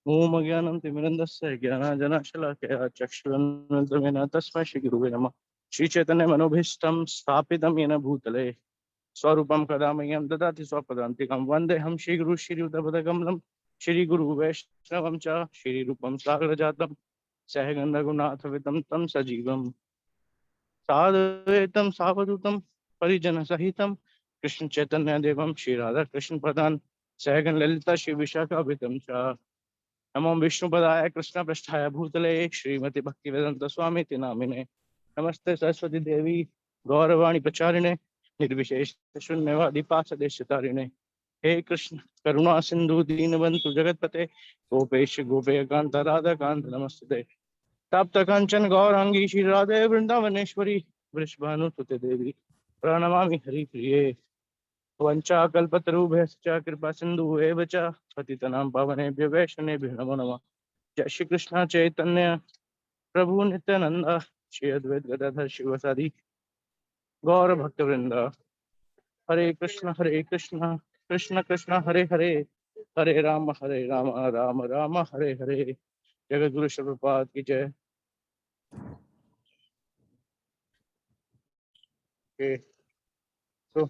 ओम अज्ञानं तिमिरन्धस्य ज्ञानाञ्जनशलाकया चक्षुरुन्मिलितं तस्मै श्रीगुरुवे नमः। श्रीचैतन्यमनोभीष्टं स्थापितं येन भूतले स्वरूपं कदा मह्यं ददाति स्वपदान्तिकं वन्देऽहं श्रीगुरुं श्रीयुतपदकमलं श्रीगुरु वैष्णवं च श्रीरूपं सागरजातं सहगन्धगुणाथवितं तं सजीवं साद्वैतं सावधूतं परिजनसहितं कृष्ण चैतन्य देवं श्री राधा कृष्ण प्रदान सहगन ललिता श्री विशाखाभितं च नमो विष्णुपदाय कृष्ण पृष्ठाय भूतले श्रीमति भक्तिवेदांत स्वामी नामिने नमस्ते सरस्वती देवी गौरवाणी प्रचारिणे निर्विशेष शून्यवादी पासदेशतारिणे हे कृष्ण करुणा सिंधु दीनबंधु जगतपते गोपेश गोपयकांत राधा कांत नमस्ते तप्त कंचन गौरांगी श्री राधे वृंदावनेश्वरी वृषभानुसुते देवी प्रणमामि हरिप्रिये वंचाकल्पतरुभ्यश्च कृपा सिंधु एव च पतितनां पावनेभ्यो वैष्णवेभ्यो नमो नमः। जय श्री कृष्ण चैतन्य प्रभु नित्यानंद श्री अद्वैत गदाधर शिवसादि गौर भक्त वृंद हरे कृष्ण कृष्ण कृष्ण हरे हरे हरे राम राम राम हरे हरे। जगत गुरु श्री प्रभुपाद की जय। Okay, so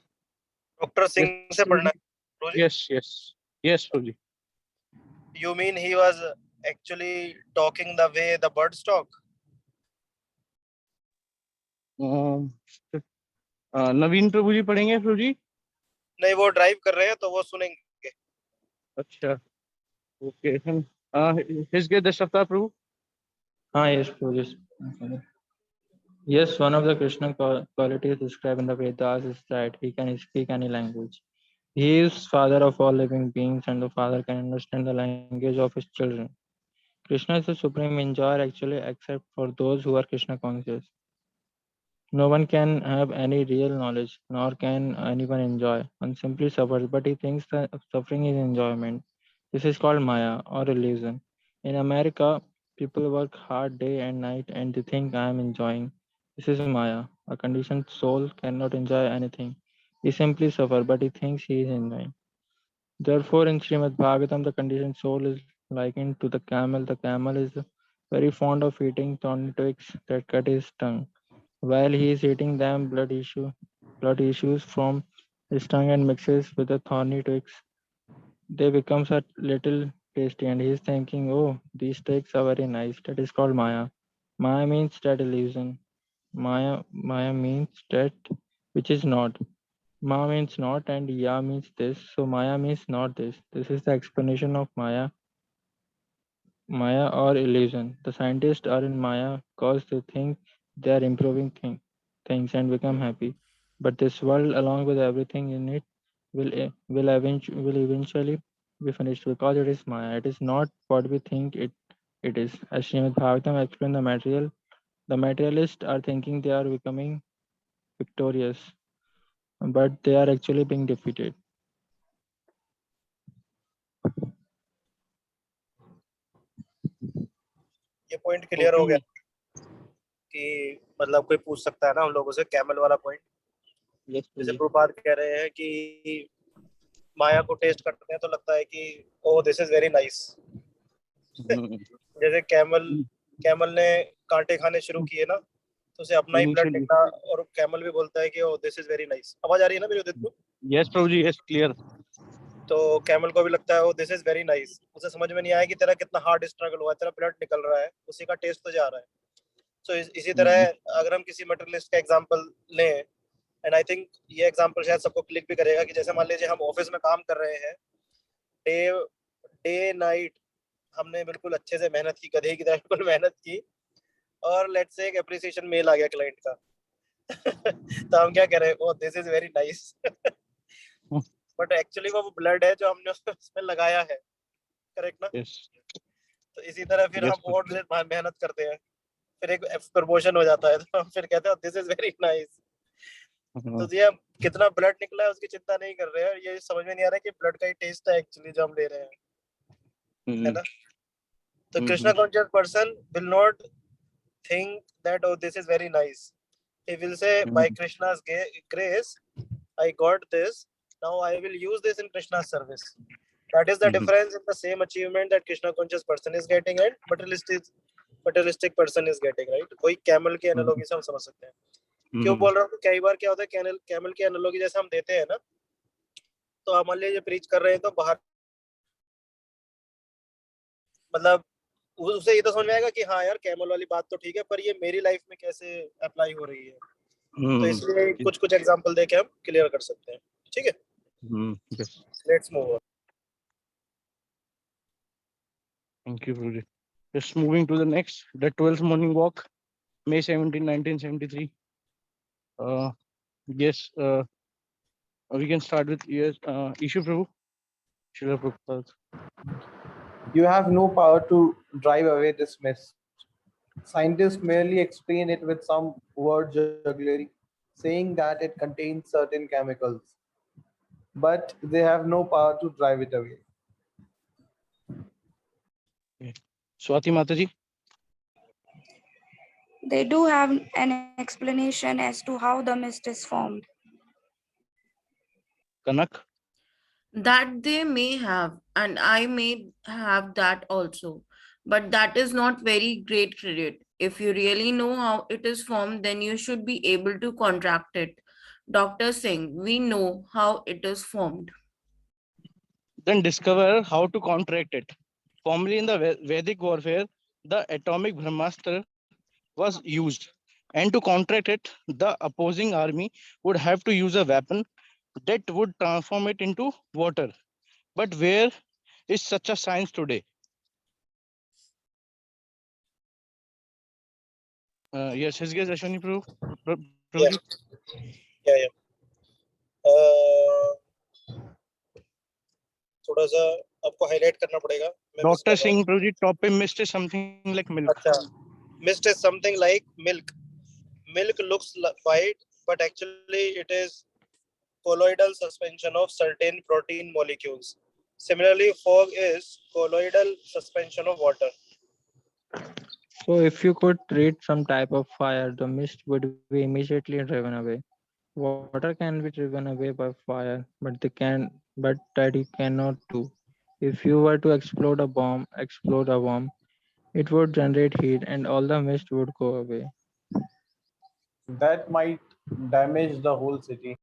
डॉक्टर सिंह से पढ़ना है। yes Prabhuji. You mean he was actually talking the way the birds talk? नवीन प्रभु जी पढ़ेंगे प्रभु जी? नहीं, वो ड्राइव कर रहे हैं तो वो सुनेंगे। अच्छा, okay. हिसके दशफ्तार Prabhu. Yes, Prabhuji. Yes, one of the Krishna qualities described in the Vedas is that he can speak any language. He is father of all living beings, and the father can understand the language of his children. Krishna is the supreme enjoyer actually, except for those who are Krishna conscious. No one can have any real knowledge, nor can anyone enjoy. One simply suffers, but he thinks that suffering is enjoyment. This is called Maya or illusion. In America, people work hard day and night and they think I am enjoying. This is Maya. A conditioned soul cannot enjoy anything. He simply suffers, but he thinks he is enjoying. Therefore, in Srimad Bhagavatam, the conditioned soul is likened to the camel. The camel is very fond of eating thorny twigs that cut his tongue. While he is eating them, blood issues from his tongue and mixes with the thorny twigs. They become a little tasty, and he is thinking, "Oh, these twigs are very nice." That is called Maya. Maya means that illusion. Maya means that which is not. Ma means not, and Ya means this. So Maya means not this. This is the explanation of Maya or illusion. The scientists are in Maya because they think they are improving things and become happy. But this world, along with everything in it, will eventually be finished because it is Maya. It is not what we think it is. As Srimad Bhagavatam explained, the materialists are thinking they are becoming victorious, but they are actually being defeated. ये point clear हो गया कि मतलब कोई पूछ सकता है ना हम लोगों से कैमल वाला पॉइंट। जैसे प्रभुपाद कह रहे हैं कि माया को टेस्ट करते हैं तो लगता है कि ओ दिस इज वेरी नाइस। जैसे कैमल ने कांटे खाने शुरू किए ना तो उसे अपना ही ब्लड निकला और कैमल भी बोलता है कि ओ दिस इज वेरी नाइस। आवाज आ रही है ना मेरी उदित को? यस प्रभु जी, यस क्लियर। तो कैमल को भी लगता है ओ दिस इज वेरी नाइस। उसे समझ में नहीं आया कि तेरा कितना हार्ड स्ट्रगल हुआ है, तेरा ब्लड निकल रहा है, उसी का टेस्ट तो जा रहा है। सो इसी तरह अगर हम किसी मटेरियलिस्ट का एग्जांपल लें, एंड आई थिंक ये एग्जांपल शायद सबको क्लिक भी करेगा कि जैसे मान लीजिए हम ऑफिस में काम कर रहे हैं, डे नाइट हमने बिल्कुल अच्छे से मेहनत की, गधे की तरह बिल्कुल मेहनत की, और लेट्स से एक एप्रिसिएशन मेल आ गया क्लाइंट का। तो हम क्या कह रहे हैं, oh this is very nice. But actually वो ब्लड है जो हमने उसमें लगाया है, करेक्ट ना? तो इसी तरह फिर हम और मेहनत करते हैं, फिर एक प्रमोशन हो जाता है तो हम फिर कहते हैं दिस इज वेरी नाइस। तो ये कितना ब्लड निकला है उसकी चिंता नहीं कर रहे हैं, ये समझ में नहीं आ रहा है कि ब्लड का ही टेस्ट है एक्चुअली जो हम ले रहे हैं, है ना? तो Krishna conscious person will not think that oh this is very nice. He will say by Krishna's grace I got this, now I will use this in Krishna's service. That is the difference in the same achievement that Krishna conscious person is getting and materialistic person is getting, right? कोई camel की analogy से हम समझ सकते हैं. क्यों बोल रहा हूँ? कई बार क्या होता है, camel की analogy जैसे हम देते हैं ना, तो मान लीजिए preach कर रहे हैं तो बाहर मतलब उसे ये तो समझ में आएगा कि हाँ यार कैमल वाली बात तो ठीक है, पर ये मेरी लाइफ में कैसे अप्लाई हो रही है. तो इसलिए कुछ एग्जांपल देके हम क्लियर कर सकते हैं. ठीक है. Let's move on. Thank you, Prabhuji. Just moving to the next, the 12th morning walk, May 17, 1973. Yes, we can start with yes, Ishu Prabhu, Srila Prabhupada. You have no power to drive away this mist. Scientists merely explain it with some word jugglery, saying that it contains certain chemicals, but they have no power to drive it away. Swati Mataji. They do have an explanation as to how the mist is formed. Kanak. That they may have, and I may have that also, but that is not very great credit. If you really know how it is formed, then you should be able to contract it. Dr. Singh, we know how it is formed. Then discover how to contract it. Formerly in the Vedic warfare, the atomic Brahmastra was used, and to contract it, the opposing army would have to use a weapon that would transform it into water. But where is such a science today? Yes, his guess, Ashwini Prabhu. Yeah. थोड़ा सा आपको highlight करना पड़ेगा. Dr. Singh Prabhu, top पे mist is something like milk. अच्छा, mist is something like milk. Milk looks white, but actually it is colloidal suspension of certain protein molecules. Similarly, fog is colloidal suspension of water. So if you could treat some type of fire, the mist would be immediately driven away. Water can be driven away by fire, but that you cannot do. If you were to explode a bomb, it would generate heat and all the mist would go away. That might damage the whole city.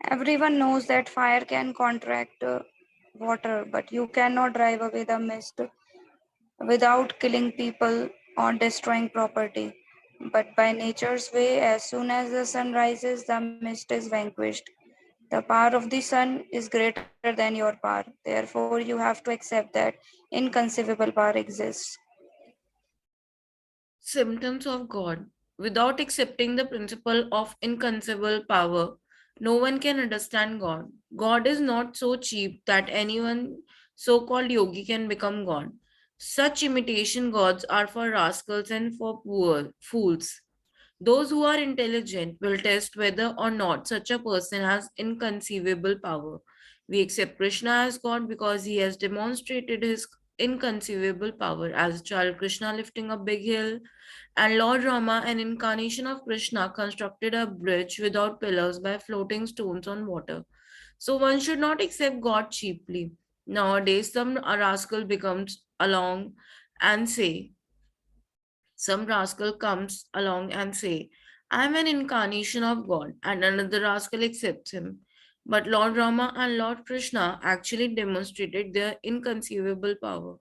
Everyone knows that fire can contract water, but you cannot drive away the mist without killing people or destroying property. But by nature's way, as soon as the sun rises, the mist is vanquished. The power of the sun is greater than your power. Therefore, you have to accept that inconceivable power exists. Symptoms of God. Without accepting the principle of inconceivable power, no one can understand God. God is not so cheap that anyone so-called yogi can become God. Such imitation gods are for rascals and for poor fools. Those who are intelligent will test whether or not such a person has inconceivable power. We accept Krishna as God because he has demonstrated his inconceivable power as child Krishna lifting a big hill, and Lord Rama, an incarnation of Krishna, constructed a bridge without pillars by floating stones on water. So one should not accept God cheaply. Nowadays, some rascal becomes along and say, some rascal comes along and say, I am an incarnation of God, and another rascal accepts him. But Lord Rama and Lord Krishna actually demonstrated their inconceivable power.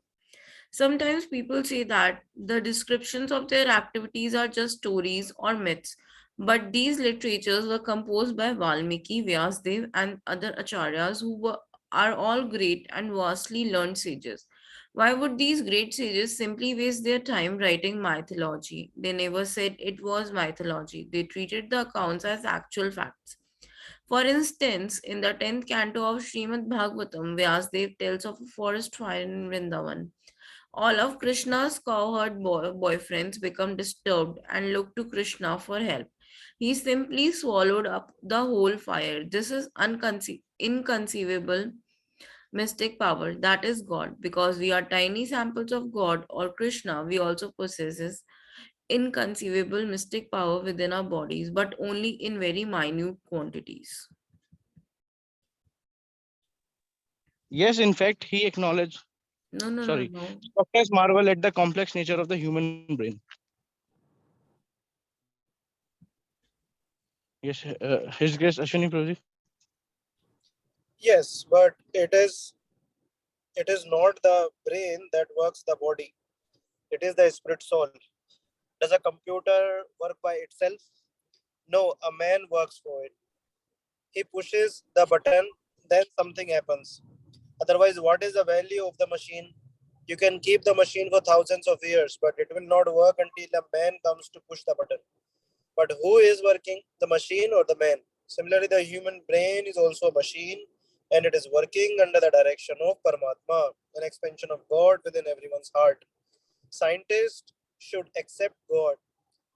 Sometimes people say that the descriptions of their activities are just stories or myths, but these literatures were composed by Valmiki, Vyasdev, and other acharyas are all great and vastly learned sages. Why would these great sages simply waste their time writing mythology? They never said it was mythology. They treated the accounts as actual facts. For instance, in the 10th canto of Srimad Bhagavatam, Vyasdev tells of a forest fire in Vrindavan. All of Krishna's cowherd boyfriends become disturbed and look to Krishna for help. He simply swallowed up the whole fire. This is inconceivable mystic power. That is God. Because we are tiny samples of God or Krishna, we also possess inconceivable mystic power within our bodies, but only in very minute quantities. Yes, in fact, he acknowledged. No. Sorry, doctors marvel at the complex nature of the human brain. Yes, His Grace Ashwini Prabhuji. Yes, but it is not the brain that works the body. It is the spirit soul. Does a computer work by itself? No, a man works for it. He pushes the button, then something happens. Otherwise, what is the value of the machine? You can keep the machine for thousands of years, but it will not work until a man comes to push the button. But who is working, the machine or the man? Similarly, the human brain is also a machine, and it is working under the direction of Paramatma, an expansion of God within everyone's heart. Scientists should accept God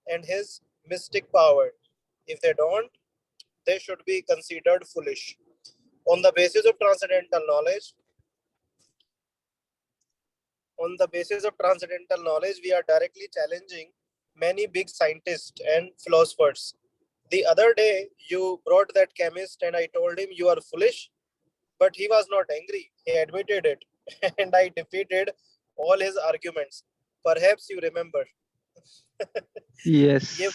and his mystic power. If they don't, they should be considered foolish. On the basis of transcendental knowledge, we are directly challenging many big scientists and philosophers. The other day, you brought that chemist, and I told him you are foolish, but he was not angry. He admitted it, and I defeated all his arguments. Perhaps you remember. Yes. ये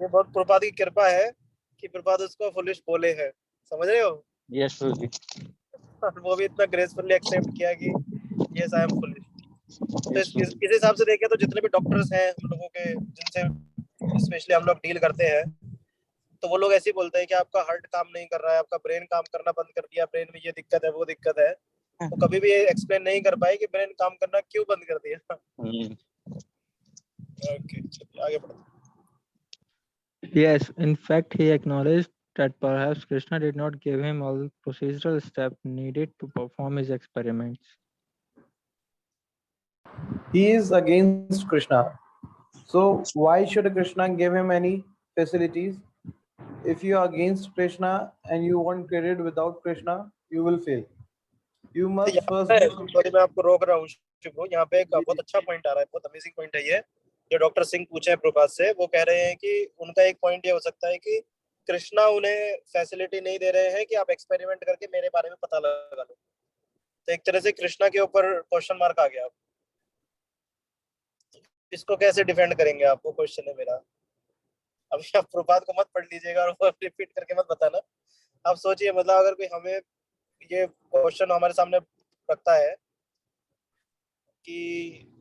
बहुत प्रभुपाद की कृपा है कि प्रभुपाद उसको foolish बोले हैं, समझ रहे हो? Yes, Prabhuji. और वो भी इतना ग्रेसफुली एक्सेप्ट किया कि यस आई एम फुलिश. तो Yes, इस हिसाब से देखें तो जितने भी डॉक्टर्स हैं हम लोगों के, जिनसे स्पेशली हम लोग डील करते हैं, तो वो लोग ऐसे ही बोलते हैं कि आपका हार्ट काम नहीं कर रहा है, आपका ब्रेन काम करना बंद कर दिया, ब्रेन में ये दिक्कत है, वो दिक्कत है. तो कभी भी ये एक्सप्लेन नहीं कर पाए कि ब्रेन काम करना क्यों बंद कर दिया. ओके, आगे बढ़ो. Yes, in fact, he acknowledged that perhaps Krishna did not give him all the procedural steps needed to perform his experiments. He is against Krishna. So why should Krishna give him any facilities? If you are against Krishna and you want credit without Krishna, you will fail. You must first be. Sorry मैं आपको रोक रहा हूँ शुभ. यहाँ पे एक बहुत अच्छा पॉइंट आ रहा है, बहुत अमेजिंग पॉइंट है ये जो डॉक्टर सिंह पूछे हैं प्रभुपाद से. वो कह रहे हैं कि उनका एक पॉइंट ये हो सकता है कि कृष्णा उन्हें फैसिलिटी नहीं दे रहे हैं कि आप एक्सपेरिमेंट करके मेरे बारे में पता लगा लो. तो एक तरह से कृष्णा के ऊपर क्वेश्चन मार्क आ गया. इसको कैसे डिफेंड करेंगे आप, वो क्वेश्चन है मेरा. अभी आप प्रभुपाद को मत पढ़ लीजिएगा और वो रिपीट करके मत बताना. आप सोचिए, मतलब अगर कोई हमें ये क्वेश्चन हमारे सामने रखता है कि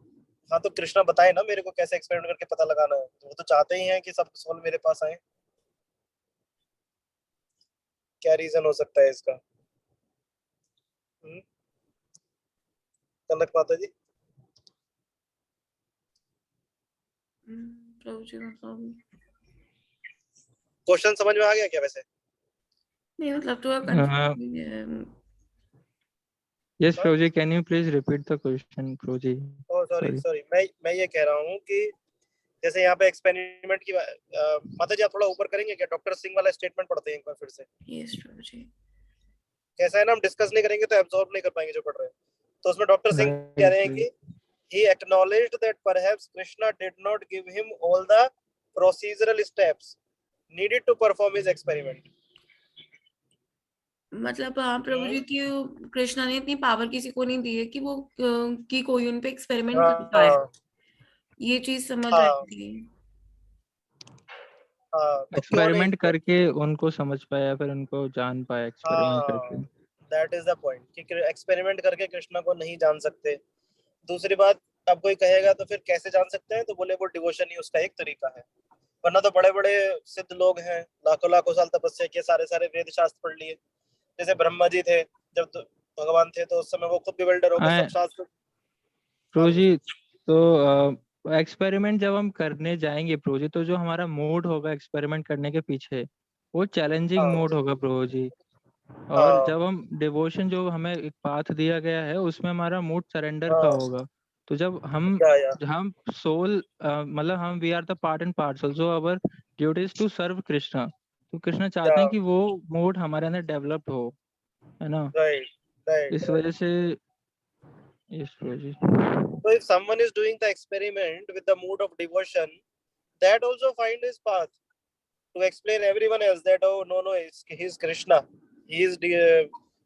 हाँ तो कृष्णा बताए ना मेरे को कैसे एक्सपेरिमेंट करके पता लगाना है, तो वो तो चाहते ही हैं कि सब सवाल मेरे पास आए. क्या रीजन हो सकता है इसका? कनक माता जी. प्रभु जी मतलब क्वेश्चन समझ में आ गया क्या वैसे? नहीं, मतलब थोड़ा कंफ्यूजिंग है. Yes, Prabhuji, can you please repeat the question, Prabhuji? Oh sorry मैं ये कह रहा हूँ कि जैसे यहाँ पे एक्सपेरिमेंट की माता जी आप थोड़ा ऊपर करेंगे क्या? डॉक्टर सिंह वाला स्टेटमेंट पढ़ते हैं एक बार फिर से. यस प्रभु जी. कैसा है ना, हम डिस्कस नहीं करेंगे तो एब्जॉर्ब नहीं कर पाएंगे जो पढ़ रहे हैं. तो उसमें डॉक्टर सिंह कह रहे हैं कि he acknowledged that perhaps Krishna did not give him all the procedural steps needed to perform his experiment. मतलब हाँ प्रभु जी की कृष्णा ने इतनी पावर किसी को नहीं दी है कि वो कि कोई उन पे एक्सपेरिमेंट कर पाए. ये चीज समझ आई थी. एक्सपेरिमेंट करके उनको समझ पाया, फिर उनको जान पाया एक्सपेरिमेंट करके. दैट इज द पॉइंट कि एक्सपेरिमेंट करके कृष्णा को नहीं जान सकते. दूसरी बात, अब कोई कहेगा तो फिर कैसे जान सकते हैं, तो बोले वो डिवोशन ही उसका एक तरीका है. वरना तो बड़े बड़े सिद्ध लोग हैं, लाखों लाखों साल तपस्या किए, सारे सारे वेद शास्त्र पढ़ लिए. जैसे ब्रह्मा जी थे, जब तो भगवान थे तो उस समय वो खुद बिल्डर हो गए, सब शास्त्र. प्रभु जी तो एक्सपेरिमेंट जब हम करने जाएंगे प्रभु जी, तो जो हमारा मूड होगा एक्सपेरिमेंट करने के पीछे, वो चैलेंजिंग मूड होगा प्रभु जी. और जब हम डिवोशन जो हमें एक पाथ दिया गया है उसमें हमारा मूड सरेंडर का होगा. तो जब हम सोल मतलब हम we are the part and parcel, जो our duty is to serve Krishna. तो कृष्णा चाहते हैं कि वो मूड हमारे अंदर डेवलप्ड हो, है ना. इस वजह से yes Prabhu ji. So if someone is doing the experiment with the mood of devotion, that also find his path to explain everyone else that oh no he's Krishna, he is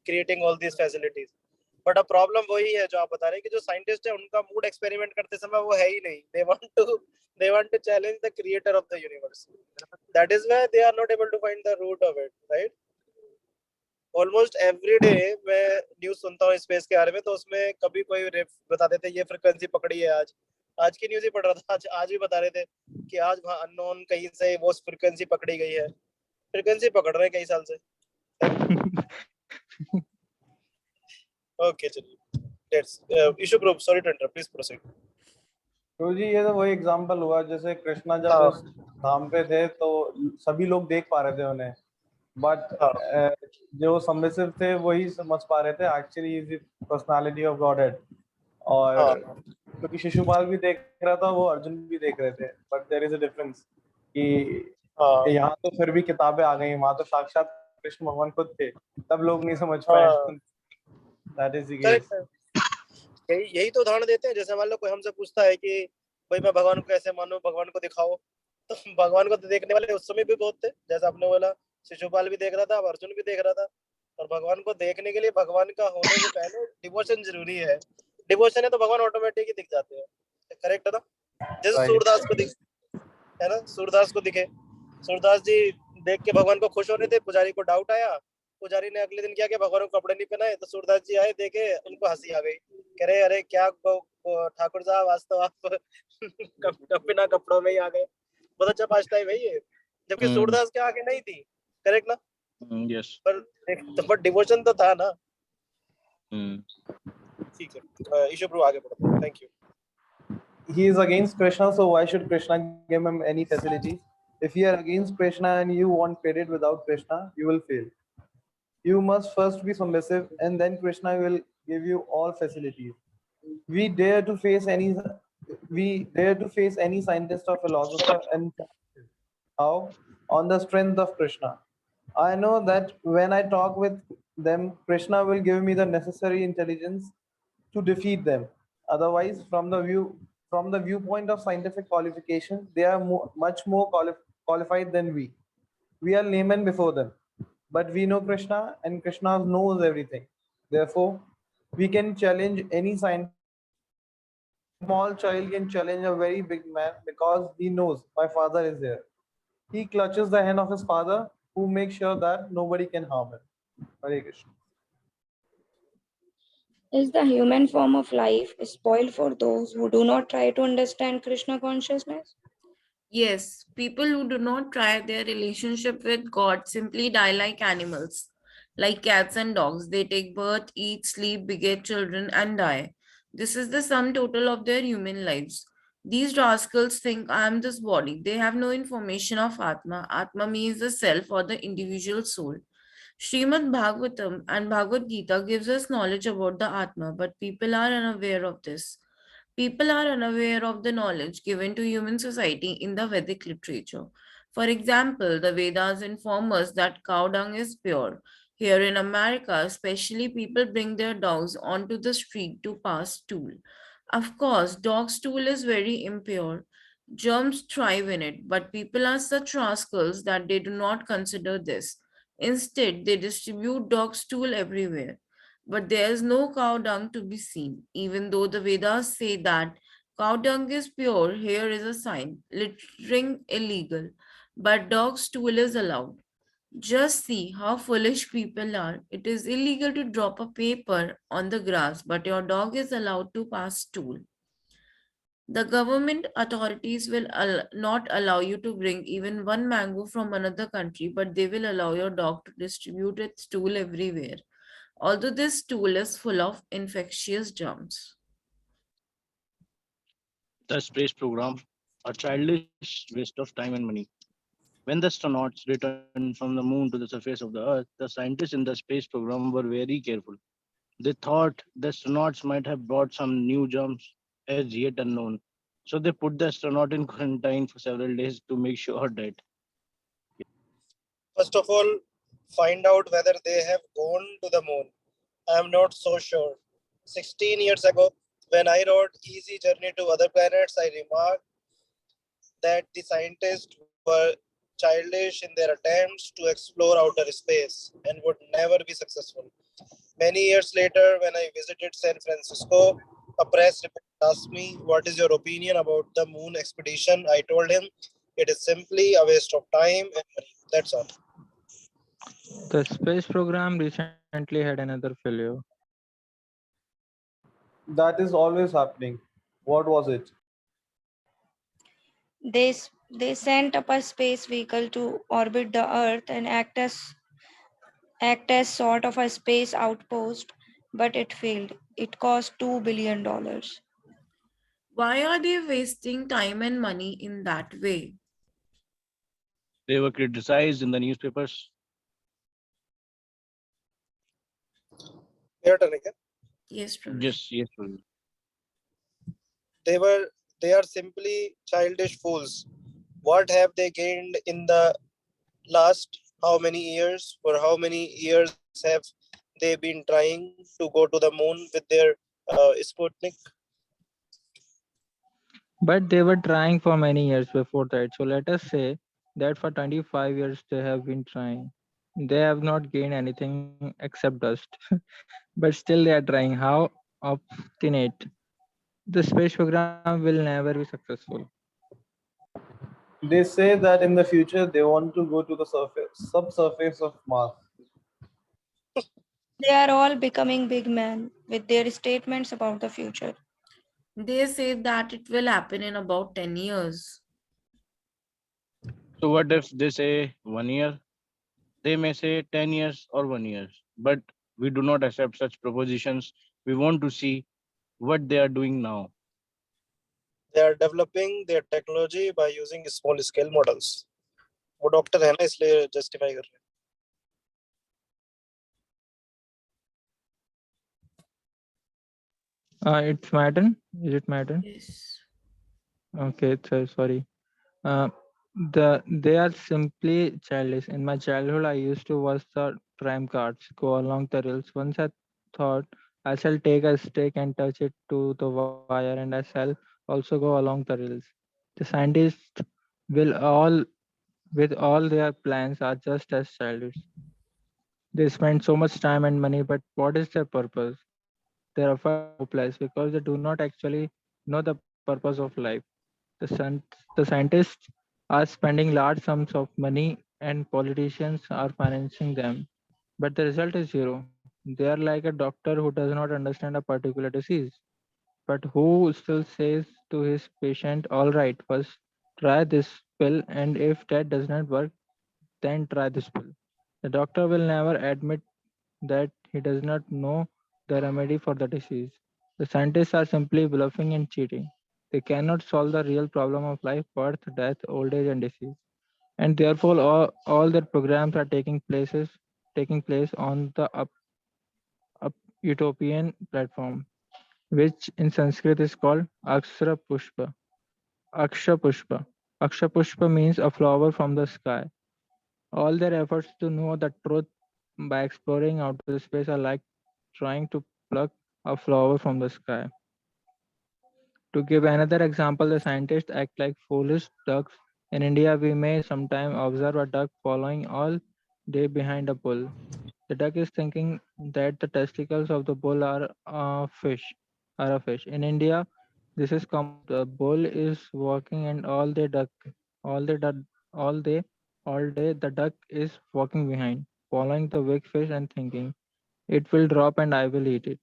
creating all these facilities. But अब problem वही है जो आप बता रहे हैं कि जो साइंटिस्ट है उनका मूड एक्सपेरिमेंट करते समय वो है ही नहीं. They want to challenge the creator of the universe. That is why they are not able to find the root of it, right? Almost every day मैं न्यूज सुनता हूँ स्पेस के बारे में, तो उसमें कभी कोई बता देते हैं ये फ्रिक्वेंसी पकड़ी है. आज की न्यूज ही पढ़ रहा था, आज भी बता रहे थे कि आज वहाँ अननोन कहीं से वो फ्रिक्वेंसी पकड़ी गई है. फ्रिक्वेंसी पकड़ रहे हैं कई साल से. ओके चलिए, let's issue proof. Sorry to interrupt, please proceed. तो जी ये तो वही एग्जांपल हुआ, जैसे कृष्णा जब इस धाम पे थे तो सभी लोग देख पा रहे थे उन्हें, बट जो सबमिसिव थे वही समझ पा रहे थे actually is the personality of godhead. और क्योंकि शिशुपाल भी देख रहा था, वो अर्जुन भी देख रहे थे, but there is a difference कि यहाँ तो फिर भी किताबें आ गई, वहाँ तो साक्षात कृष्ण भगवान खुद थे, तब लोग नहीं समझ पाए. That is the case. यही तो उदाहरण देते हैं. जैसे मान लो कोई हमसे पूछता है कि भाई मैं भगवान को कैसे मानूं, भगवान को दिखाओ, तो भगवान को तो देखने वाले उस समय भी बहुत थे. जैसे आपने बोला शिशुपाल भी देख रहा था, अब अर्जुन भी देख रहा था. और भगवान को देखने के लिए भगवान का होने से पहले डिवोशन जरूरी है. डिवोशन है तो भगवान ऑटोमेटिक ही दिख जाते हैं. करेक्ट है ना? जैसे सूरदास को दिख है ना, सूरदास को दिखे. सूरदास जी देख के भगवान को खुश हो रहे थे. पुजारी को डाउट आया, पुजारी ने अगले दिन क्या किया, भगवान को कपड़े नहीं पहनाए. तो सूरदास जी आए, देखे, उनको हंसी आ गई. कह रहे अरे क्या ठाकुर साहब, आज तो आप बिना कपड़ों में ही आ गए. बहुत अच्छा पास्ता है भाई ये, जबकि सूरदास के आगे नहीं थी. करेक्ट ना? यस. पर डिवोशन तो था ना. ठीक है, इशू प्रूफ आगे बढ़ते हैं. Thank you. He is against Krishna, so why should Krishna give him any facilities? If you are against Krishna and you want credit without Krishna, you will fail. You must first be submissive, and then Krishna will give you all facilities. We dare to face any scientist or philosopher, and how? On the strength of Krishna. I know that when I talk with them, Krishna will give me the necessary intelligence to defeat them. Otherwise, from the viewpoint of scientific qualification, they are much more qualified than we. We are laymen before them, but we know Krishna, and Krishna knows everything. Therefore, we can challenge any scientist. Small child can challenge a very big man because he knows my father is there. He clutches the hand of his father, who makes sure that nobody can harm him. Hare Krishna. Is the human form of life spoiled for those who do not try to understand Krishna consciousness? Yes, people who do not try their relationship with God simply die like animals, like cats and dogs. They take birth, eat, sleep, beget children, and die. This is the sum total of their human lives. These rascals think I am this body. They have no information of Atma. Atma means the self or the individual soul. Srimad Bhagavatam and Bhagavad Gita gives us knowledge about the Atma, but people are unaware of this. People are unaware of the knowledge given to human society in the Vedic literature. For example, the Vedas inform us that cow dung is pure. Here in America, especially, people bring their dogs onto the street to pass stool. Of course, dog stool is very impure. Germs thrive in it, but people are such rascals that they do not consider this. Instead, they distribute dog stool everywhere. But there is no cow dung to be seen. Even though the Vedas say that cow dung is pure, here is a sign: littering illegal, but dog stool is allowed. Just see how foolish people are. It is illegal to drop a paper on the grass, but your dog is allowed to pass stool. The government authorities will not allow you to bring even one mango from another country, but they will allow your dog to distribute its stool everywhere, although this stool is full of infectious germs. The space program, a childish waste of time and money. When the astronauts returned from the moon to the surface of the Earth, the scientists in the space program were very careful. They thought the astronauts might have brought some new germs as yet unknown. So they put the astronaut in quarantine for several days to make sure that. First of all, find out whether they have gone to the moon. I am not so sure. 16 years ago, when I wrote Easy Journey to Other Planets, I remarked that the scientists were childish in their attempts to explore outer space and would never be successful. Many years later, when I visited San Francisco, a press reporter asked me, "What is your opinion about the moon expedition?" I told him, "It is simply a waste of time and money." That's all. The space program recently had another failure. That is always happening. What was it? They sent up a space vehicle to orbit the Earth and act as sort of a space outpost, but it failed. It cost $2 billion. Why are they wasting time and money in that way? They were criticized in the newspapers. Your turn again. Yes, Prabhu. Yes, Prabhu. They are simply childish fools. What have they gained in the last how many years? For how many years have they been trying to go to the moon with their Sputnik? But they were trying for many years before that. So let us say that for 25 years they have been trying. They have not gained anything except dust. But still they are trying. How obstinate. The space program will never be successful. They say that in the future they want to go to the subsurface of Mars. They are all becoming big men with their statements about the future. They say that it will happen in about 10 years. So what if they say 1 year? They may say 10 years or 1 year, but we do not accept such propositions. We want to see what they are doing now. They are developing their technology by using small scale models. वो doctor है ना इसलिए justify कर रहे हैं. It's my turn. Is it my turn? Yes. Okay, so sorry. They are simply childish. In my childhood, I used to watch the tram cars go along the rails. Once I thought I shall take a stick and touch it to the wire, and I shall also go along the rails. The scientists will all, with all their plans, are just as childish. They spend so much time and money, but what is their purpose? Their efforts are hopeless because they do not actually know the purpose of life. The scientists are spending large sums of money and politicians are financing them. But the result is zero. They are like a doctor who does not understand a particular disease, but who still says to his patient, all right, first try this pill, and if that does not work, then try this pill. The doctor will never admit that he does not know the remedy for the disease. The scientists are simply bluffing and cheating. They cannot solve the real problem of life, birth, death, old age, and disease. And therefore, all their programs are taking place on the up utopian platform, which in Sanskrit is called Akshara Pushpa. Aksha Pushpa. Aksha Pushpa means a flower from the sky. All their efforts to know the truth by exploring outer space are like trying to pluck a flower from the sky. To give another example, the scientists act like foolish ducks. In India, we may sometimes observe a duck following all day behind a bull. The duck is thinking that the testicles of the bull are a fish. In India, this is common. The bull is walking, and all the duck, all day, all day, the duck is walking behind, following the big fish and thinking it will drop and I will eat it.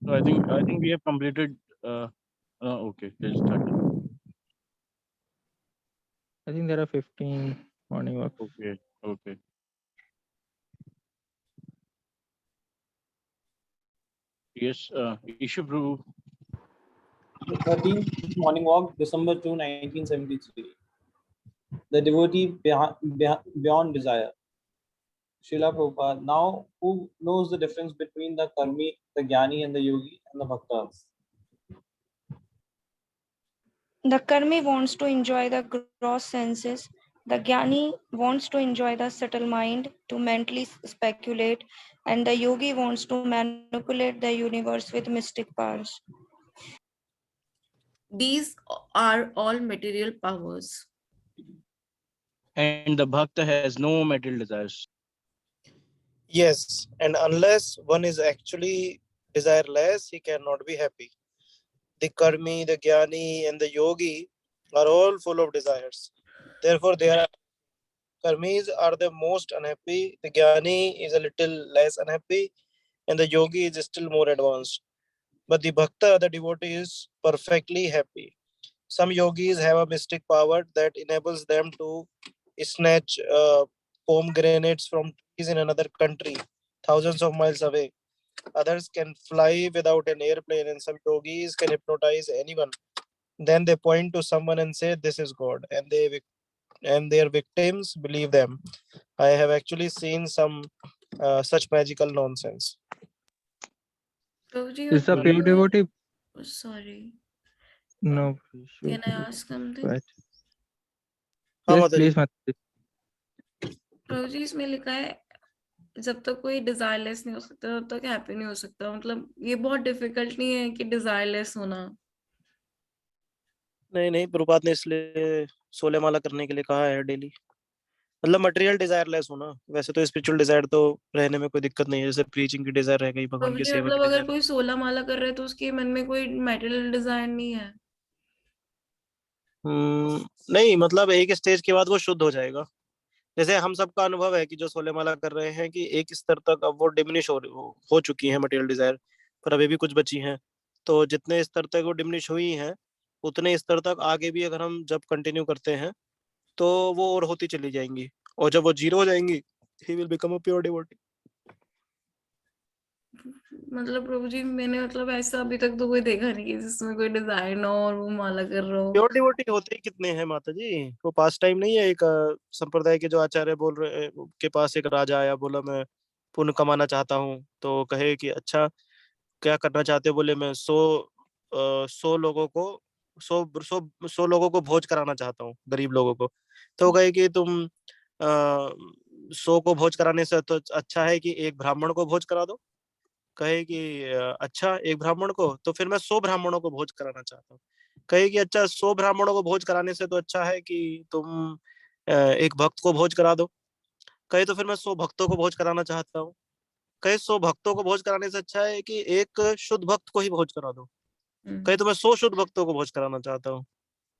So I think we have completed. Okay, there's 13. I think there are 15 morning walks. Okay. Yes, issue Prabhu. The 13th morning walk, December 2, 1973. The devotee beyond desire. Srila Prabhupada. Now, who knows the difference between the karmi, the jnani, and the yogi, and the bhaktas? The karmi wants to enjoy the gross senses. The jnani wants to enjoy the subtle mind to mentally speculate, and the yogi wants to manipulate the universe with mystic powers. These are all material powers. and the bhakta has no material desires. Yes, and unless one is actually desireless, he cannot be happy. The karmi, the jnani, and the yogi are all full of desires. Therefore, they are karmis are the most unhappy. The jnani is a little less unhappy, and the yogi is still more advanced. But the bhakta, the devotee, is perfectly happy. Some yogis have a mystic power that enables them to snatch pomegranates from trees in another country, thousands of miles away. Others can fly without an airplane, and some yogis can hypnotize anyone. Then they point to someone and say, "This is God," and their victims believe them. I have actually seen some such magical nonsense. Prabhuji, Is the what do pure you devotee? sorry, No. can I ask something? Right. हाँ Yes, माता जी please, Mataji. प्रभुजी इसमें लिखा है जब तक कोई desireless नहीं हो सकता तब तक हैप्पी नहीं हो सकता, मतलब ये बहुत डिफिकल्ट नहीं है कि डिजायरलेस होना? नहीं नहीं, प्रभुपाद ने इसलिए 16 माला करने के लिए कहा है डेली। मतलब मटेरियल डिजायर लेस होना, वैसे तो स्पिरिचुअल डिजायर तो रहने में कोई दिक्कत नहीं है, जैसे प्रीचिंग की डिजायर रह गई, भगवान की प्रभुजी सेवा मतलब की अगर डिजायर। कोई 16 माला कर रहा है तो उसके मन में कोई मेटेरियल डिजायर नहीं है? नहीं, मतलब एक स्टेज के बाद वो शुद्ध हो जाएगा। जैसे हम सबका अनुभव है कि जो 16 माला कर रहे हैं कि एक स्तर तक अब वो डिमिनिश हो चुकी है मटेरियल डिजायर, पर अभी भी कुछ बची हैं। तो जितने स्तर तक वो डिमिनिश हुई हैं, उतने स्तर तक आगे भी अगर हम जब कंटिन्यू करते हैं तो वो और होती चली जाएंगी, और जब वो जीरो हो जाएंगी, he will become a pure devotee. मतलब प्रभुजी मैंने मतलब ऐसा अभी तक तो कोई देखा नहीं कि जिसमें कोई डिजायर ना हो और वो माला कर रहा हो। प्योर डिवोटी होते ही कितने हैं माता जी, वो पास टाइम नहीं है। एक संप्रदाय के जो आचार्य बोल रहे के पास एक राजा आया, बोला मैं पुण्य कमाना चाहता हूँ। तो कहे कि अच्छा क्या करना चाहते हो? बोले मैं 100 लोगों को 100 लोगों को भोज कराना चाहता हूँ, गरीब लोगों को। तो कहे कि तुम 100 को भोज कराने से तो अच्छा है कि एक ब्राह्मण को भोज करा दो। कहे कि अच्छा एक ब्राह्मण को, तो फिर मैं 100 ब्राह्मणों को भोज कराना चाहता हूँ। कहे कि अच्छा 100 ब्राह्मणों को भोज कराने से तो अच्छा है कि तुम एक भक्त को भोज करा दो। कहे तो फिर मैं 100 भक्तों को भोज कराना चाहता हूँ। कहे 100 भक्तों को भोज कराने से अच्छा है कि एक शुद्ध भक्त को ही भोज करा दो। कहे तो मैं 100 शुद्ध भक्तों को भोज कराना चाहता हूँ।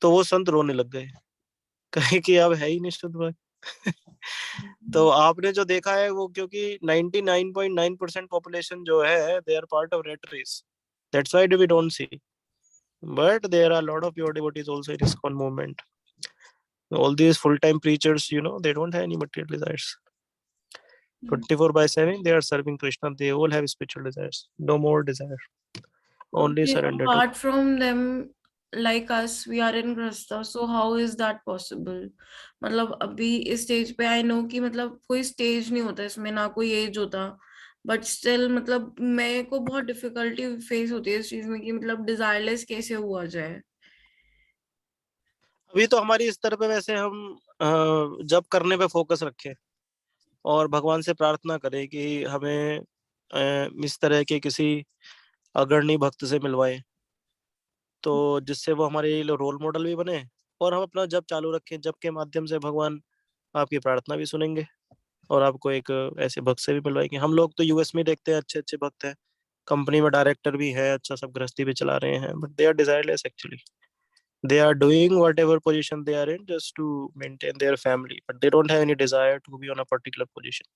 तो वो संत रोने लग गए, कहे कि अब है ही नहीं शुद्ध भक्त। तो आपने जो देखा है वो, क्योंकि 99.9% पॉपुलेशन जो है they are part of rat race, that's why we don't see, but there are lot of pure devotees also in ISKCON movement. All these full-time preachers, they don't have any material desires. 24/7 they are serving Krishna. They all have spiritual desires, no more desire, only surrender to. Apart from them, like us, we are in Grasta, so how is that possible? मतलब अभी इस stage पे I know कि मतलब कोई stage नहीं होता इसमें, ना कोई एज होता, बट स्टिल मतलब मेरे को बहुत डिफिकल्टी फेस होती है इस चीज में कि मतलब डिजायरलेस कैसे हुआ जाए। अभी तो हमारी स्तर पे वैसे हम जब करने पे फोकस रखें और भगवान से प्रार्थना करें कि हमें इस तरह के किसी अग्रणी भक्त से मिलवाए, तो जिससे वो हमारे लिए रोल मॉडल भी बने, और हम अपना जब चालू रखें, जब के माध्यम से भगवान आपकी प्रार्थना भी सुनेंगे और आपको एक ऐसे भक्त से भी मिलवाएंगे। हम लोग तो यूएस में देखते हैं अच्छे अच्छे भक्त हैं, कंपनी में डायरेक्टर भी है, अच्छा सब गृहस्थी भी चला रहे हैं, but they are desireless actually. They are doing whatever position they are in just to maintain their family, but they don't have any desire to be on a particular position.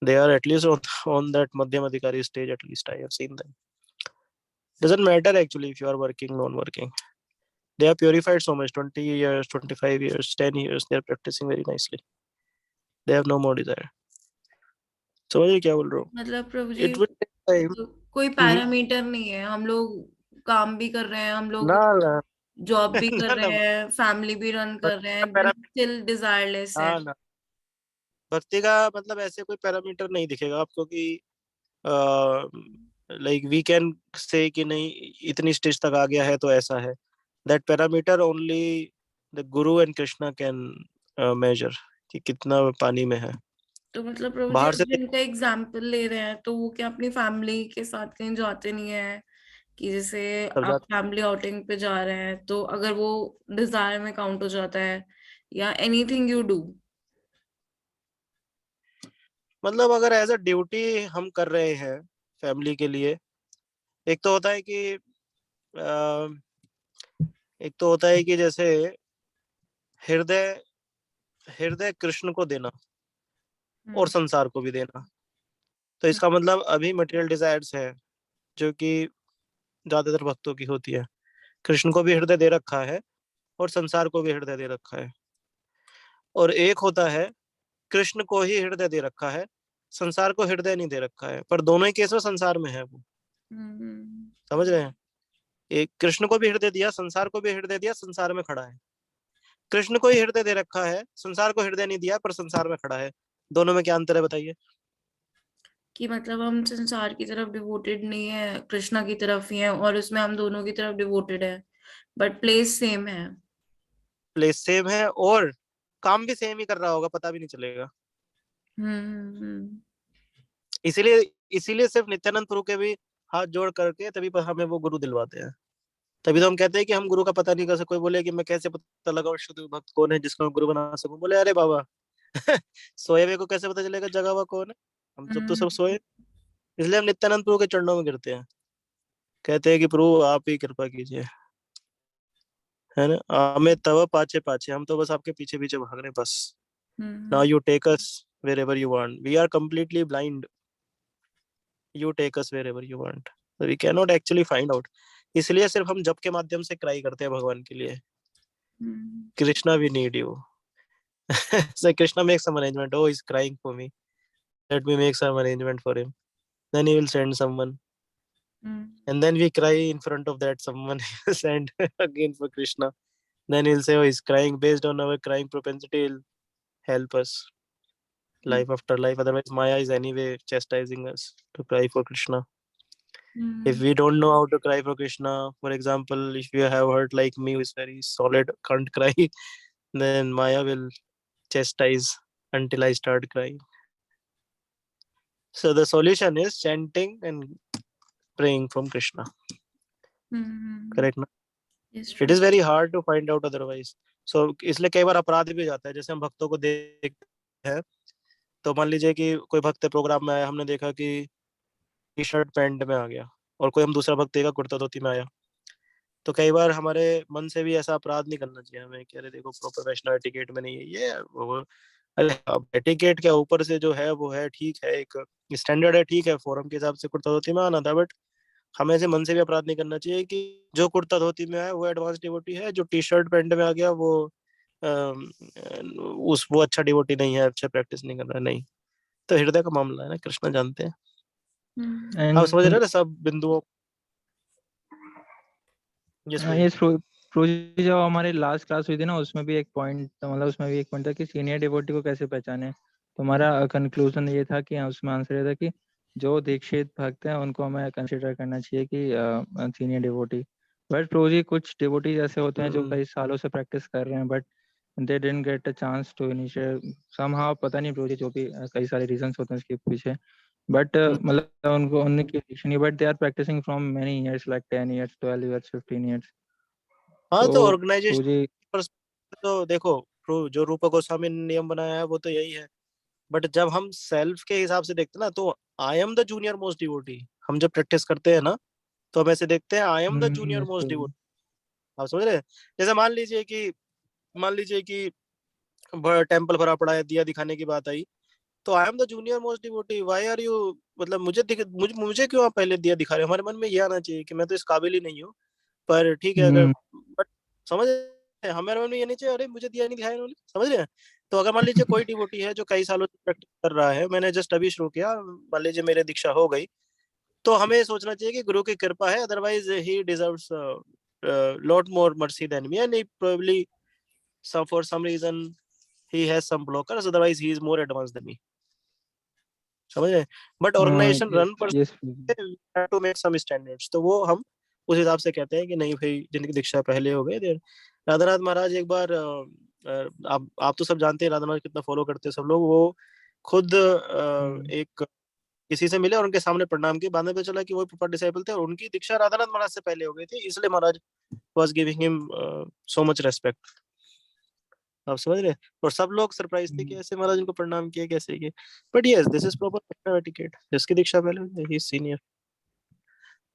They are at least on that Madhyam Adhikari stage, at least I have seen them. Doesn't matter actually if you are working, non-working. They are purified so much, 20 years, 25 years, 10 years, they are practicing very nicely. They have no more desire. समझिए क्या बोल रहा हूँ? मतलब प्रभु जी It will take time. तो कोई parameter नहीं है, हम लोग काम भी कर रहे हैं, हम लोग ना ना जॉब भी कर ना रहे ना, हैं, फैमिली भी रन कर रहे हैं, देन स्टिल डिजायरलेस है। हाँ ना, भक्ति का मतलब ऐसे कोई पैरामीटर नहीं दिखेगा आपको कि लाइक वी कैन से कि नहीं इतनी स्टेज तक आ गया है तो ऐसा है। That parameter only the Guru and Krishna can measure कि कितना पानी में है। तो मतलब प्रभु जी बाहर अब से जिनका एग्जाम्पल ले रहे हैं तो वो क्या अपनी फैमिली के साथ कहीं जाते नहीं है? कि जैसे सब आप जाते, फैमिली आउटिंग पे जा रहे हैं तो अगर वो डिजायर में काउंट हो जाता है या एनीथिंग यू डू? मतलब अगर एज अ ड्यूटी हम कर रहे हैं फैमिली के लिए, एक तो होता है कि जैसे हृदय हृदय कृष्ण को देना और संसार को भी देना। तो इसका मतलब अभी मटेरियल डिजायर्स है जो कि ज्यादातर भक्तों की होती है। कृष्ण को भी हृदय दे रखा है और संसार को भी हृदय दे रखा है। और एक होता है कृष्ण को ही हृदय दे रखा है, संसार को हृदय नहीं दे रखा है, पर दोनों ही केस में संसार में है वो। समझ रहे हैं? एक कृष्ण को भी हृदय दिया, संसार को भी हृदय दिया, संसार में खड़ा है। कृष्ण को ही हृदय दे रखा है, संसार को हृदय नहीं दिया, पर संसार में खड़ा है। दोनों में क्या अंतर है बताइए? कि मतलब हम संसार की तरफ डिवोटेड नहीं है, कृष्णा की तरफ ही है, और उसमें हम दोनों की तरफ डिवोटेड है, बट प्लेस सेम है। प्लेस सेम है और काम भी सेम ही कर रहा होगा, पता भी नहीं चलेगा। इसीलिए इसीलिए सिर्फ नित्यानंद प्रभु के भी हाथ जोड़ करके तभी हमें वो गुरु दिलवाते हैं। तभी तो हम कहते हैं कि हम गुरु का पता नहीं कर सकते। कोई बोले कि मैं कैसे पता लगाऊं शुद्ध भक्त कौन है जिसको मैं गुरु बना सकूं? बोले अरे बाबा सोए हुए को कैसे पता चलेगा जगा हुआ कौन है? हम सब तो सब सोए। इसलिए हम नित्यानंद प्रभु के चरणों में गिरते हैं, कहते हैं कि प्रभु आप ही कृपा कीजिए, है ना। हमें तब पाछे पाछे, हम तो बस आपके पीछे पीछे भाग रहे हैं बस। Now you take us wherever you want. We are completely blind. You take us wherever you want. So we cannot actually find out. इसलिए सिर्फ हम जप के माध्यम से क्राई करते हैं भगवान के लिए, Krishna we need you. So Krishna makes some arrangement. Oh, he's crying for me. Let me make some arrangement for him. Then he will send someone. And then we cry in front of that someone. Send again for Krishna. Then he'll say, oh, he's crying. Based on our crying propensity, he'll help us life after life. Otherwise, Maya is anyway chastising us to cry for Krishna. If we don't know how to cry for Krishna, for example, if you have heart like me who is very solid, can't cry, then Maya will chastise until I start crying. So the solution is chanting and praying from Krishna. Correct, na? It is very hard to find out otherwise. So इसलिए कई बार अपराध भी जाता है। जैसे हम भक्तों को देखते हैं, तो मान लीजिए कि कोई भक्त प्रोग्राम में आया, हमने देखा कि टी शर्ट पैंट में आ गया, और कोई हम दूसरा भक्त देखा कुर्ता धोती में आया, तो कई बार हमारे मन से भी ऐसा अपराध नहीं करना चाहिए हमें कि अरे देखो प्रोफेशनल एटिकेट में नहीं है ये वो। अरे एटिकेट के ऊपर से जो है वो है, ठीक है, एक स्टैंडर्ड है, ठीक है, फोरम के हिसाब से कुर्ता धोती में आना था, बट हमें ऐसे मन से भी अपराध नहीं करना चाहिए कि जो कुर्ता धोती में है वो एडवांस डिवोटी है, जो टी शर्ट पैंट में आ गया वो वो अच्छा डिवोटी नहीं है, अच्छा प्रैक्टिस नहीं कर रहा है। नहीं, तो हृदय का मामला है ना, कृष्ण जानते हैं। आप समझ रहे हैं ना सब बिंदुओं? ये प्रोजी जब हमारी लास्ट क्लास हुई थी ना, उसमें भी एक पॉइंट, मतलब उसमें भी एक पॉइंट था कि सीनियर डिवोटी को कैसे पहचाने। तो हमारा कंक्लूजन ये था कि उसमें आंसर ये था कि जो दीक्षित भक्त हैं उनको हमें कंसिडर करना चाहिए कि सीनियर डिवोटी। बट प्रोजी कुछ डिवोटी ऐसे होते हैं जो कई सालों से प्रैक्टिस कर रहे हैं, but they didn't get a chance to initiate somehow. पता नहीं प्रोजी, जो भी कई सारे रीजंस होते हैं इसके पीछे, बट मतलब उनको उनकी एडिक्शन नहीं, but they are practicing from many years, like 10 years, 12 years, 15 years। हाँ, तो ऑर्गेनाइजेशन तो देखो, जो रूप गोस्वामी ने नियम बनाया है वो तो यही है, बट जब हम सेल्फ के हिसाब से देखते हैं ना, तो I am the junior most devotee. हम जब प्रैक्टिस करते हैं ना, तो हम ऐसे देखते हैं आई am the junior most devotee. आप समझ रहे हैं? जैसे मान लीजिए कि टेम्पल भरा पड़ा है, दिया दिखाने की बात आई, तो I am the junior most devotee, why are you, मतलब मुझे क्यों आप पहले दिया दिखा रहे हो? हमारे मन में ये आना चाहिए कि मैं तो इस काबिल ही नहीं हूँ, पर ठीक है अगर, बट समझ रहे हैं, हमारे मन में ये नहीं चाहिए अरे मुझे दिया नहीं दिखाया इन्होंने। समझ रहे हैं? तो अगर मान लीजिए कोई डिवोटी है जो कई सालों से प्रैक्टिस कर रहा है, मैंने जस्ट अभी शुरू किया, मान लीजिए मेरे दीक्षा हो गई, तो हमें सोचना चाहिए कि गुरु की कृपा है, otherwise he deserves lot more mercy than me, and he probably for some reason he has some blockers, otherwise he is more advanced than me. समझ रहे? बट ऑर्गेनाइजेशन रन पर टू मेक सम स्टैंडर्ड्स, तो वो हम उस हिसाब से कहते हैं कि नहीं भाई, जिनकी दीक्षा पहले हो गए। राधानाथ महाराज एक बार, आप तो सब जानते हैं राधानाथ कितना फॉलो करते हैं सब लोग, वो खुद एक किसी से मिले और उनके सामने प्रणाम किए, बाद में पता चला कि वो प्रॉपर डिसाइपल थे और उनकी दीक्षा राधानाथ महाराज से पहले हो गई थी, इसलिए Maharaj was giving him so much respect. आप समझ रहे हैं? और सब लोग सरप्राइज थे कि ऐसे महाराज उनको प्रणाम किया, कैसे किए। But yes, this is proper etiquette. जिसकी दीक्षा पहले, ही सीनियर।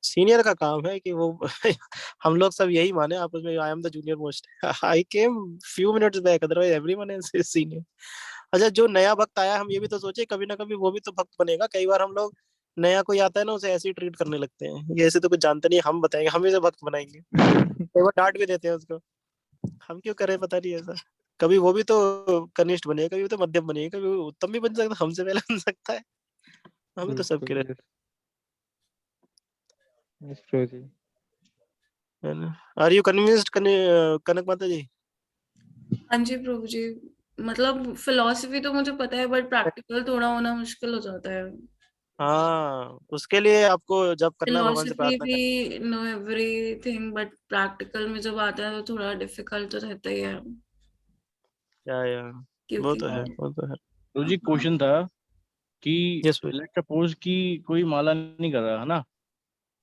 सीनियर का काम है कि वो हम लोग सब यही माने आपस में, आई am the junior most, I came few minutes back, otherwise everyone is senior. अच्छा, जो नया भक्त आया, हम ये भी तो सोचे कभी ना कभी वो भी तो भक्त बनेगा। कई बार हम लोग नया कोई आता है ना, उसे ऐसे ही ट्रीट करने लगते हैं, ये ऐसे तो कुछ जानते नहीं, हम बताएंगे, हम इसे भक्त बनाएंगे। कई बार डांट भी देते हैं उसको, हम क्यों करें, पता नहीं ऐसा। कभी वो भी तो कनिष्ठ बनेगा, कभी वो तो मध्यम बनेगा, कभी वो उत्तम भी बन सकता है, हमसे पहले बन सकता है। हमें तो सबके रहते Yes, Prabhuji. है ना। आर यू कन्विंस्ड, कनक माता जी? हाँ जी प्रभु जी, मतलब फिलॉसफी तो मुझे पता है, बट प्रैक्टिकल थोड़ा होना मुश्किल हो जाता है। हाँ, उसके लिए आपको जब करना है भगवान से फिलॉसफी प्रार्थना करना। भी नो एवरीथिंग, बट प्रैक्टिकल में जब आता है तो थोड़ा डिफिकल्ट तो रहता ही है, या वो क्योंकि तो है, वो तो है। तो जी क्वेश्चन था कि यस। लेट सपोज कि कोई माला नहीं कर रहा है ना,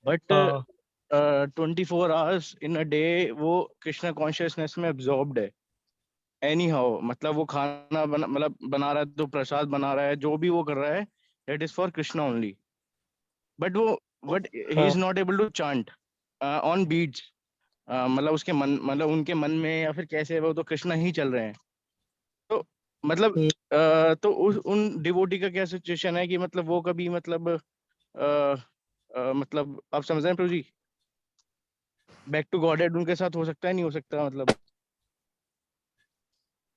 बट हाँ 24 hours इन अ डे वो कृष्णा कॉन्शियसनेस में एब्जॉर्ब्ड है। एनी हाउ, मतलब वो खाना मतलब बना रहा है तो प्रसाद बना रहा है, जो भी वो कर रहा है that is for Krishna only. But वो बट ही हाँ। Is not able to chant on beads, मतलब उसके मन, मतलब उनके मन में या फिर कैसे, वो तो कृष्णा ही चल रहे हैं। तो मतलब हम्म, तो उन डिवोटी का क्या सिचुएशन है कि मतलब वो कभी मतलब मतलब आप समझ रहे हैं प्रभु जी, बैक टू गॉडेड उनके साथ हो सकता है, नहीं हो सकता मतलब?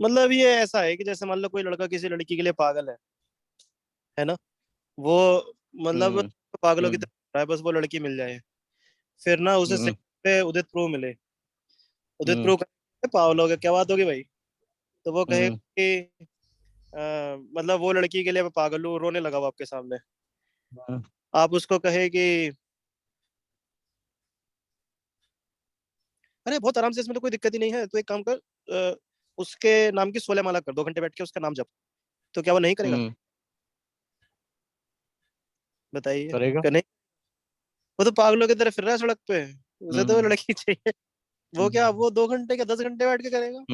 मतलब ये ऐसा है कि जैसे मान लो कोई लड़का किसी लड़की के लिए पागल है ना, वो मतलब हम्म पागलों की हम्म तरह रहा है, बस वो लड़की मिल जाए। फिर ना उसे हम्म सेकंड पे उदित प्रो मिले, उदित हम्म प्रो पागल हो गया, क्या बात होगी भाई? तो वो कहे हम्म कि मतलब वो लड़की के लिए मैं पागल हूँ, रोने लगा वो आपके सामने। हम्म आप उसको कहे कि अरे बहुत आराम से, इसमें तो कोई दिक्कत ही नहीं है, तो एक काम कर, उसके नाम की 16 माला कर, 2 घंटे बैठ के उसका नाम जप। तो क्या वो नहीं करेगा? हम्म, बताइए। करेगा। क्या नहीं? वो तो पागलों की तरह फिर रहा है सड़क पे, उसे तो वो हम्म लड़की चाहिए। वो क्या, वो 2 घंटे क्या 10 घंटे बैठ के करेगा?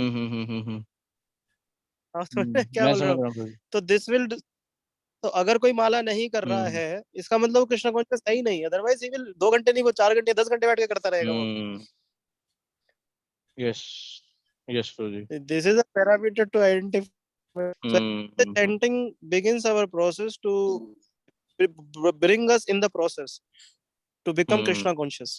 आप समझ रहे हैं क्या मैं बोल रहा समझ हूँ? रहा हूँ प्रभु जी। तो दिस विल, तो अगर कोई माला नहीं कर रहा हम्म है, इसका मतलब वो कृष्ण कॉन्शियस है ही नहीं, अदरवाइज ही विल 2 घंटे नहीं, वो 4 घंटे 10 घंटे बैठ के करता रहेगा वो। Hmm yes, yes Prabhu ji. This is a parameter to identify. So chanting begins our process to bring us in the process to become hmm Krishna conscious.